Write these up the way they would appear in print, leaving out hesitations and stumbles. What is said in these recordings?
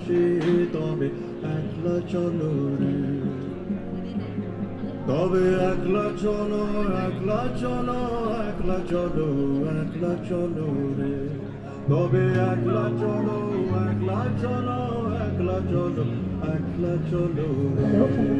ভালোবাসি তবে একলা চলো রে, তবে একলা চলো, একলা চলো, একলা চলো, একলা চলো রে, তবে একলা চলো, একলা চলো, একলা চলো, একলা চলো রে।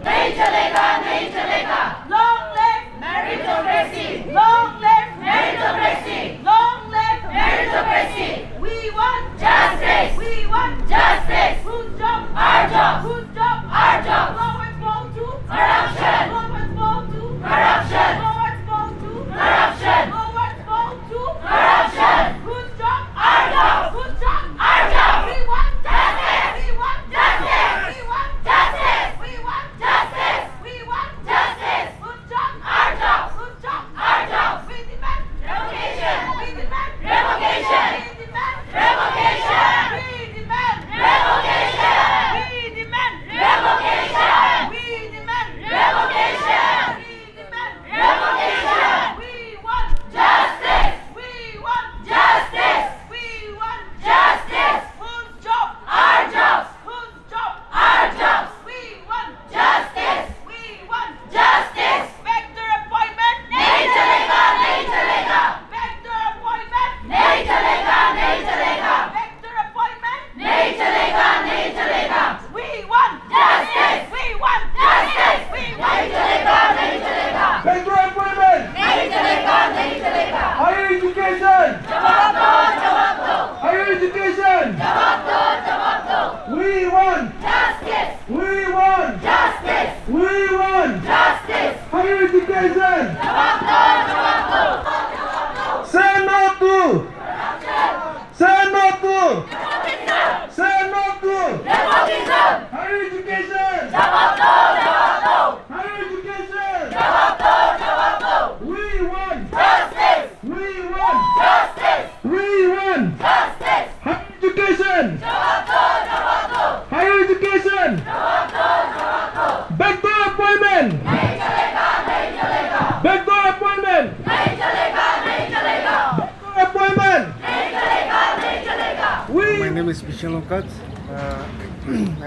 नहीं चलेगा, नहीं चलेगा। Long live meritocracy. Long live meritocracy. Long live meritocracy. We want justice. We want justice. Whose job? Our job. Whose job? Our job. Forward go to corruption. Forward go to corruption. Forward go to corruption. Forward go to corruption. Whose job? Our job. Whose job? Our job. We want justice. We want justice. We want justice. We want justice. We want justice. Whose job? Our job. Whose job? Our job. We demand revocation. We demand revocation. We demand revocation. We demand revocation. We demand revocation. We demand revocation. We demand revocation. We want justice. We want justice. We want justice. Whose job? Our jobs. Whose job? Our jobs. We want justice. We want justice. Vector appointment. नहीं चलेगा, नहीं चलेगा. Vector appointment. नहीं चलेगा, नहीं चलेगा. Vector appointment. नहीं चलेगा, नहीं चलेगा. We want justice. We want justice. We want नहीं चलेगा, नहीं चलेगा. Vector appointment! नहीं चलेगा, नहीं चलेगा. Higher education! जवाब दो, जवाब दो. Higher education! जवाब दो, जवाब दो. We want! Justice. We want! Justice. We want! Justice. Higher education! जवाब दो, जवाब दो. Say no to! Say no to! Revocation. Say no to! Revocation. Higher education! जवाब दो, जवाब दो. Higher education! जवाब दो, जवाब दो. We want! Justice. We want! Justice. We want! Justice. Higher education! जवाब दो, जवाब दो. Higher education! जवाब दो, जवाब दो. Backdoor appointment! नहीं चलेगा, नहीं चलेगा. Backdoor appointment! नहीं चलेगा, नहीं चलेगा. Backdoor appointment! नहीं चलेगा, नहीं चलेगा. My name is Michel Okat,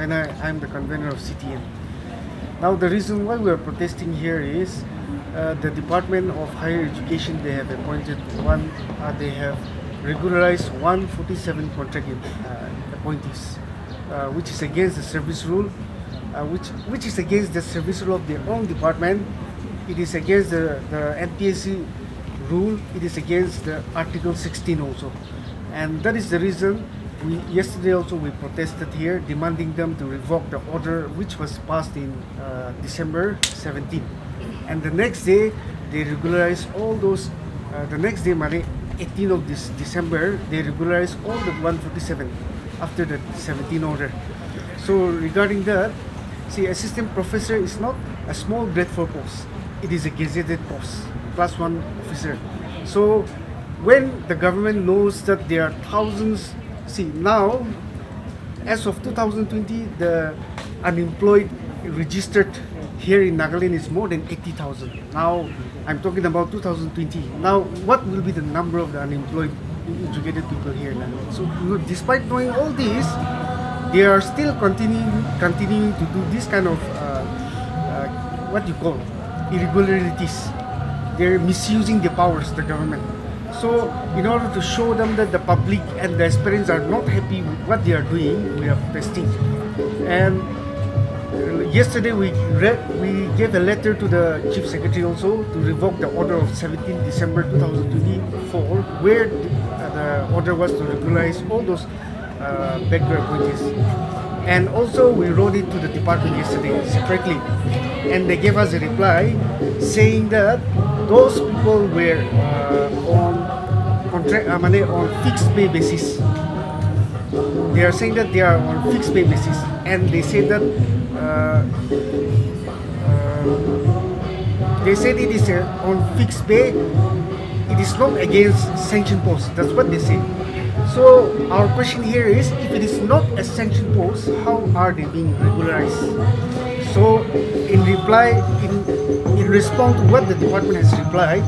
and I'm the convener of CTAN. Now, the reason why we are protesting here is the Department of Higher Education. They have appointed they have regularized 147 contract appointees, which is against the service rule, which is against the service rule of their own department. It is against the NPSC rule. It is against the Article 16 also. And that is the reason yesterday also we protested here, demanding them to revoke the order which was passed in December 17. And the next day they regularized all those. The next day, 18th of this December, they regularized all the 147 after the 17 order. So regarding that, see, assistant professor is not a small grade 4 post. It is a gazetted post, class 1 officer. So when the government knows that there are thousands, see now, as of 2020, the unemployed registered here in Nagaland is more than 80,000. Now I'm talking about 2020. Now what will be the number of the unemployed educated people here in Nagaland? So despite knowing all this, they are still continuing to do this kind of what you call irregularities. They're misusing the powers, the government. So in order to show them that the public and the aspirants are not happy with what they are doing, we are protesting. And yesterday we gave a letter to the Chief Secretary also to revoke the order of 17 December 2024, where the order was to regularize all those backdoor appointees. And also we wrote it to the department yesterday separately, and they gave us a reply saying that those people were on contract, on fixed pay basis. They are saying that they are on fixed pay basis, and they say that they said it is on fixed pay. It is not against sanction post. That's what they say. So our question here is, if it is not a sanction post, how are they being regularized? So in reply, in response to what the department has replied,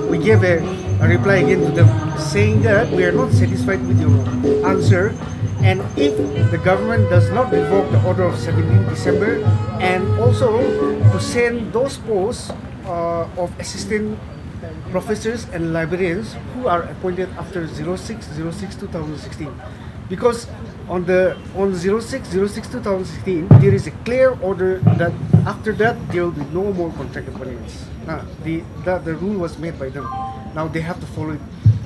we gave a reply again to them saying that we are not satisfied with your answer, and if the government does not revoke the order of 17 December, and also to send those posts of assistant professors and librarians who are appointed after 06/06/2016, because on 06/06/2016 there is a clear order that after that there will be no more contract appointments. The rule was made by them. Now they have to follow it.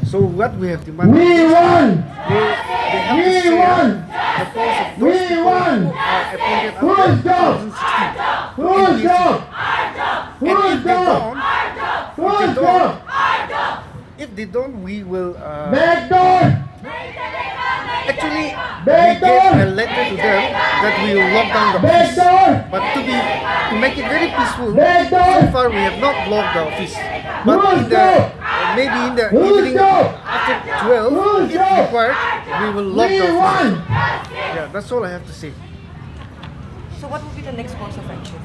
So what we have demanded, We want! they have to We share want! the posts of those We people want! who are appointed Whose after job? 2016. Whose job? And Whose if they job? don't, Whose job? if they don't, we will Backdoor! actually we Backdoor! gave a letter to them that we will lock down the office. Backdoor! But to make it very peaceful, Backdoor! so far we have not blocked the office. But in the maybe in the Whose evening job? after 12, Whose if job? required, we will lock We the office. want! Yeah, that's all I have to say. So what will be the next course of action?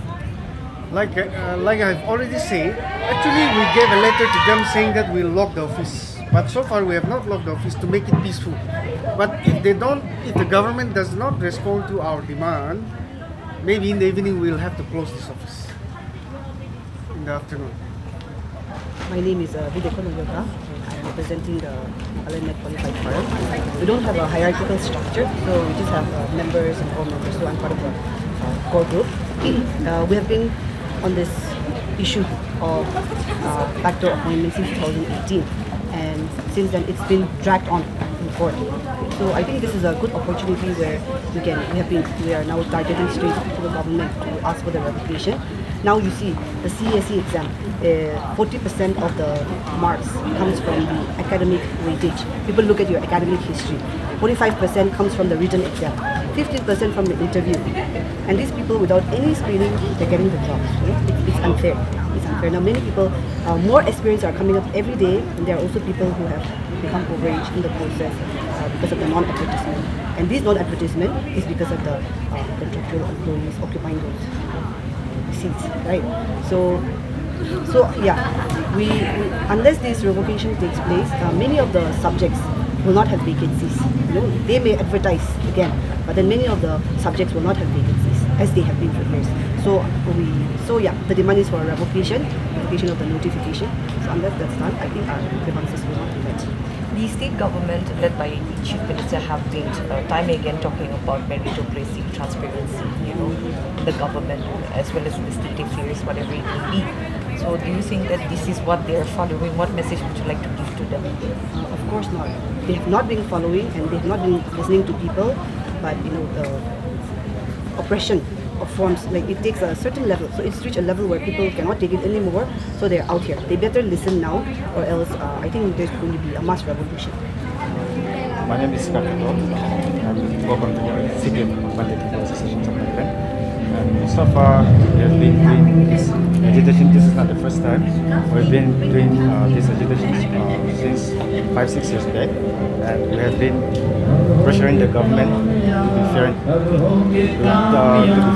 Like I've already said, actually we gave a letter to them saying that we'll lock the office. But so far we have not locked the office to make it peaceful. But if the government does not respond to our demand, maybe in the evening we'll have to close this office. In the afternoon. My name is Videko Noyoka, and I'm representing the Alumni Qualified Firm. We don't have a hierarchical structure, so we just have members and core members, so I'm part of the core group. We have been on this issue of backdoor appointment since 2018, and since then it's been dragged on in court. So I think this is a good opportunity where we are now targeting straight to the government to ask for the revocation. Now you see the CSE exam, 40% of the marks comes from the academic weightage. People look at your academic history. 45% comes from the written exam, 15% from the interview. And these people, without any screening, they're getting the jobs. You know? It's unfair. It's unfair. Now many people, more aspirants are coming up every day, and there are also people who have become overage in the process because of the non-advertisement. And this non-advertisement is because of the contractual employees occupying those seats, right? So yeah, we unless this revocation takes place, many of the subjects will not have vacancies. You know, they may advertise again, but then many of the subjects will not have vacancies as they have been replaced. So yeah, the demand is for revocation of the notification. So unless that's done, I think our grievances will not be met. The state government, led by the chief minister, have been time and again talking about meritocracy, transparency, the government as well as the state affairs, whatever it may be. So do you think that this is what they are following? What message would you like to give to them? Of course not. They have not been following, and they have not been listening to people. But the oppression of forms, like it takes a certain level. So it's reached a level where people cannot take it anymore. So they're out here. They better listen now, or else I think there's going to be a mass revolution. My name is Kartiko. Welcome to the CTAN Quantitative Association of Thailand. And so far, we have been doing this agitation. This is not the first time. We've been doing this agitation since 5-6 years back, and we have been pressuring the government to be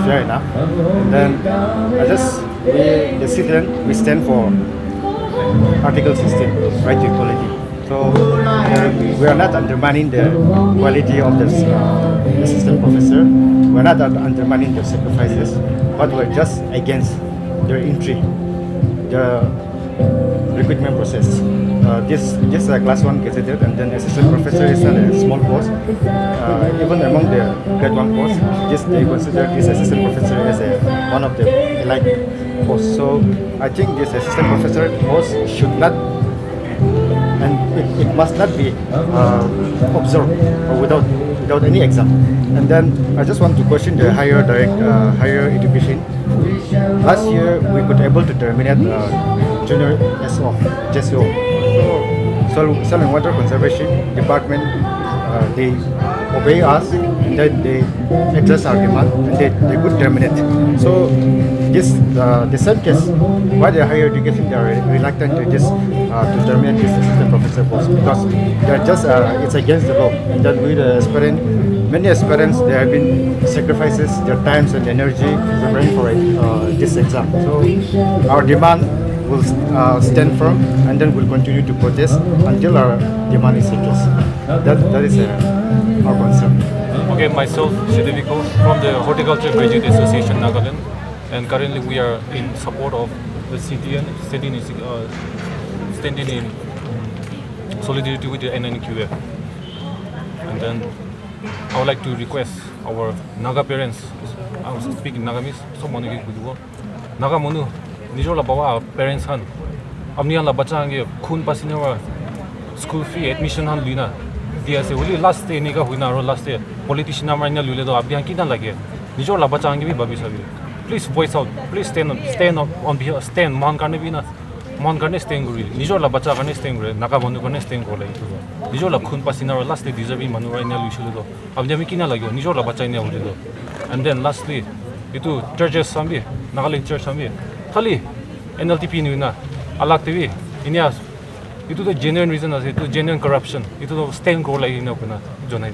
fair, enough. And then the CTAN, we stand for Article 16, right to equality. So we are not undermining the quality of the assistant professor. We are not undermining their sacrifices, but we are just against their entry, the recruitment process. This class 1 gazetted, and then assistant professor is not a small post. Even among the grade 1 posts, they consider this assistant professor as one of the elite posts. So I think this assistant professor post should not, and it must not be observed without any exam. And then I just want to question the higher education. Last year we could able to terminate junior SO, JSO. So Soil and Water Conservation Department, they obey us, and then they address our demand, and they could terminate. So the same case, why the higher education they are reluctant to to terminate this assistant professor post, because they're just it's against the law. And then with the many aspirants, there have been sacrifices their times and energy preparing for this exam. So our demand will stand firm, and then we'll continue to protest until our demand is addressed. That is our concern. Okay, myself, Shideviko, from the Horticulture Graduate Association Nagaland, and currently we are in support of the CTAN, standing in solidarity with the NNQF. And then I would like to request our Naga parents, I was speaking Nagamese, someone who would Naga Monu, Nijola Bawa, parents Han, Amnian La Bachangi, Kun Pasinawa, school fee, admission Han Luna. Dia say, only last day, nigga, who now last day, politician Amarina Luledo, Abdiankina like it. Nijola Bachangi, Babisavi. Please voice out, please stand on behalf, stand, Mount Carnavina, Mount Carne staying really. Nijola Bachagane staying, Nagamonu staying go like Nijola Kun Pasina, last day deserving Manura in Lucido, Abdiamikina like Nijola Bachina Ulido. And then lastly, itu churches Sambi, Nagali Church Sambi, Kali, NLTP Nuna, Alak TV, Inyas. Itu the genuine reason as itu genuine corruption. Itu the stain go like in Jonah.